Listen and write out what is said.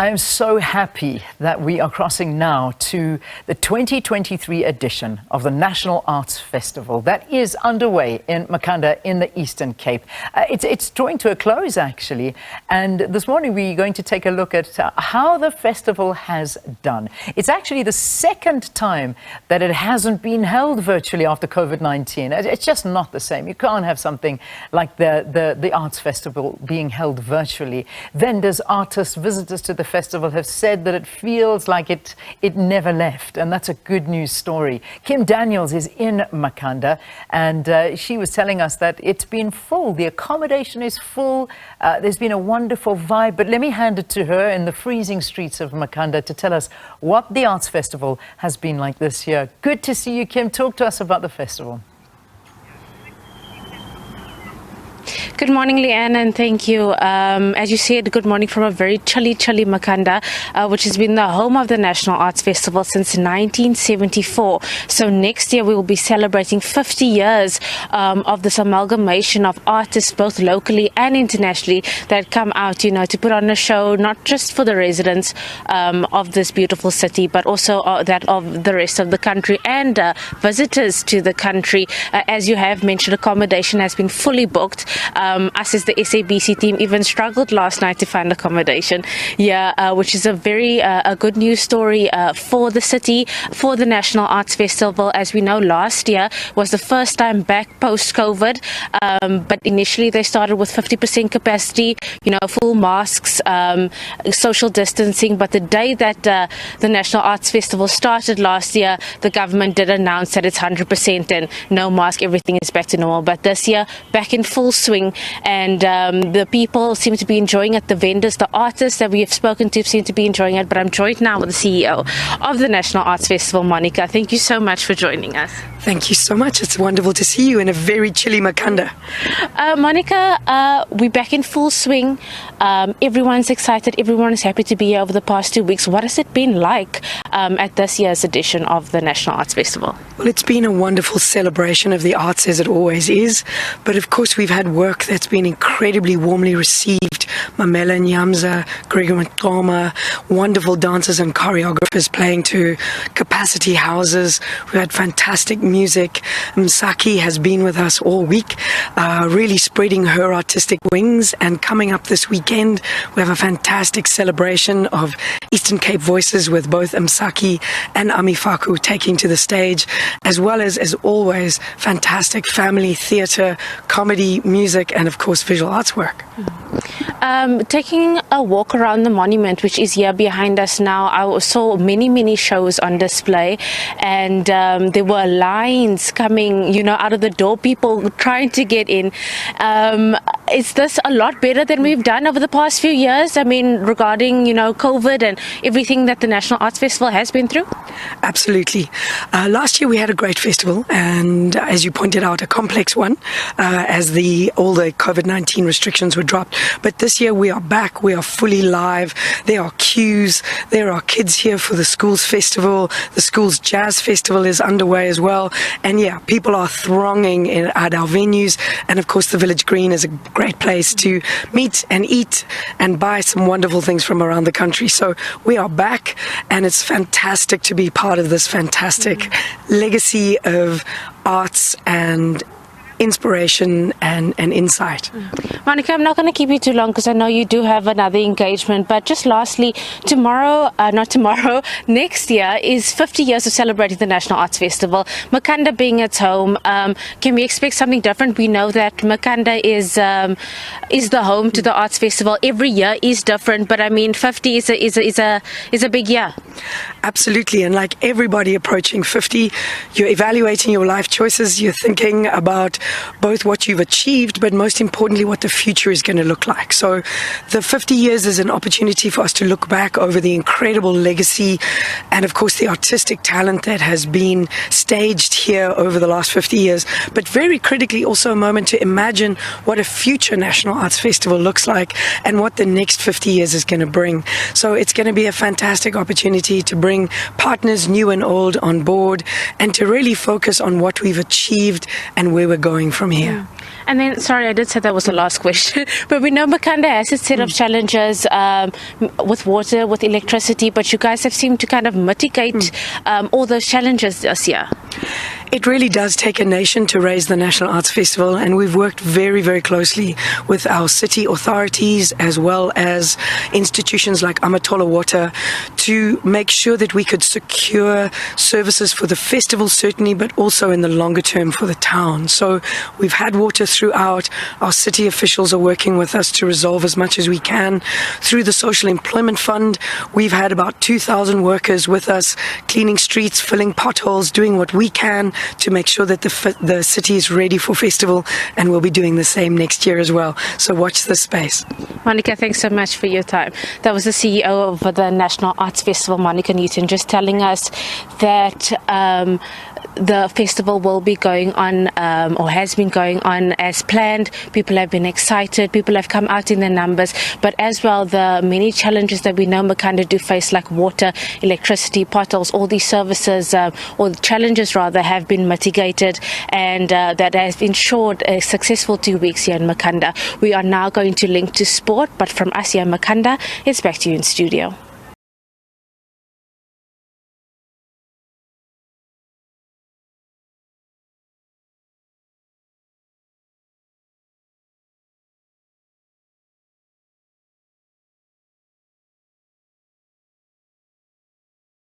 I am so happy that we are crossing now to the 2023 edition of the National Arts Festival that is underway in Makhanda in the Eastern Cape. It's drawing to a close, actually, and this morning we're going to take a look at how the festival has done. It's actually the second time that it hasn't been held virtually after COVID-19. It's just not the same. You can't have something like the Arts Festival being held virtually. Vendors, artists, visitors to the festival have said that it feels like it never left, and that's a good news story. Kim Daniels is in Makhanda, and she was telling us that it's been full. The accommodation is full. There's been a wonderful vibe, but let me hand it to her in the freezing streets of Makhanda to tell us what the Arts Festival has been like this year. Good to see you, Kim. Talk to us about the festival. Good morning, Leanne, and thank you. As you said, good morning from a very chilly Makhanda, which has been the home of the National Arts Festival since 1974. So next year we will be celebrating 50 years of this amalgamation of artists, both locally and internationally, that come out, to put on a show, not just for the residents of this beautiful city, but also that of the rest of the country and visitors to the country. As you have mentioned, accommodation has been fully booked. Us as the SABC team even struggled last night to find accommodation. Which is a very a good news story for the city, for the National Arts Festival. As we know, last year was the first time back post-COVID, but initially they started with 50% capacity, full masks, social distancing. But the day that the National Arts Festival started last year, the government did announce that it's 100% and no mask, everything is back to normal. But this year, back in full swing, and the people seem to be enjoying it. The vendors, the artists that we have spoken to seem to be enjoying it. But I'm joined now with the CEO of the National Arts Festival, Monica. Thank you so much for joining us. Thank you so much. It's wonderful to see you in a very chilly Makhanda. Monica, we're back in full swing. Everyone's excited. Everyone is happy to be here over the past 2 weeks. What has it been like at this year's edition of the National Arts Festival? Well, it's been a wonderful celebration of the arts, as it always is. But of course, we've had work that's been incredibly warmly received. Mamela Nyamza, Gregor Matoma, wonderful dancers and choreographers playing to capacity houses. We've had fantastic music. Msaki has been with us all week, really spreading her artistic wings. And coming up this weekend, we have a fantastic celebration of Eastern Cape voices with both Msaki and Amifaku taking to the stage, as well as always, fantastic family theatre, comedy, music, and of course visual arts work. Taking a walk around the monument, which is here behind us now, I saw many shows on display, and there were lines coming, out of the door, people trying to get in. Is this a lot better than we've done over the past few years? I mean, regarding, COVID and everything that the National Arts Festival has been through? Absolutely. Last year we had a great festival, and as you pointed out, a complex one, as all the COVID-19 restrictions were dropped. But this year we are back. We are fully live. There are queues. There are kids here for the schools festival. The schools jazz festival is underway as well. And people are thronging at our venues. And of course, the Village Green is a great place to meet and eat and buy some wonderful things from around the country. So we are back, and it's fantastic to be part of this fantastic legacy of arts and inspiration and insight. Monica, I'm not going to keep you too long because I know you do have another engagement, but just lastly, next year is 50 years of celebrating the National Arts Festival. Makhanda being its home, can we expect something different? We know that Makhanda is the home to the Arts Festival. Every year is different, but I mean 50 is a big year. Absolutely, and like everybody approaching 50, you're evaluating your life choices, you're thinking about both what you've achieved, but most importantly, what the future is going to look like. So the 50 years is an opportunity for us to look back over the incredible legacy and, of course, the artistic talent that has been staged here over the last 50 years. But very critically, also a moment to imagine what a future National Arts Festival looks like and what the next 50 years is going to bring. So it's going to be a fantastic opportunity to bring partners new and old on board and to really focus on what we've achieved and where we're going from here. And then, sorry, I did say that was the last question, but we know Makhanda has its set of challenges with water, with electricity, but you guys have seemed to kind of mitigate all those challenges this year. It really does take a nation to raise the National Arts Festival, and we've worked very, very closely with our city authorities as well as institutions like Amatola Water to make sure that we could secure services for the festival, certainly, but also in the longer term for the town. So we've had water throughout. Our city officials are working with us to resolve as much as we can. Through the Social Employment Fund, we've had about 2,000 workers with us, cleaning streets, filling potholes, doing what we can to make sure that the city is ready for festival, and we'll be doing the same next year as well. So watch this space. Monica, thanks so much for your time. That was the CEO of the National Arts Festival, Monica Newton, just telling us that the festival will be going on or has been going on as planned. People have been excited, people have come out in their numbers, but as well the many challenges that we know Makhanda do face, like water, electricity, potholes, all these services or the challenges rather have been mitigated, and that has ensured a successful 2 weeks here in Makhanda. We are now going to link to sport, but from us here in Makhanda, it's back to you in studio.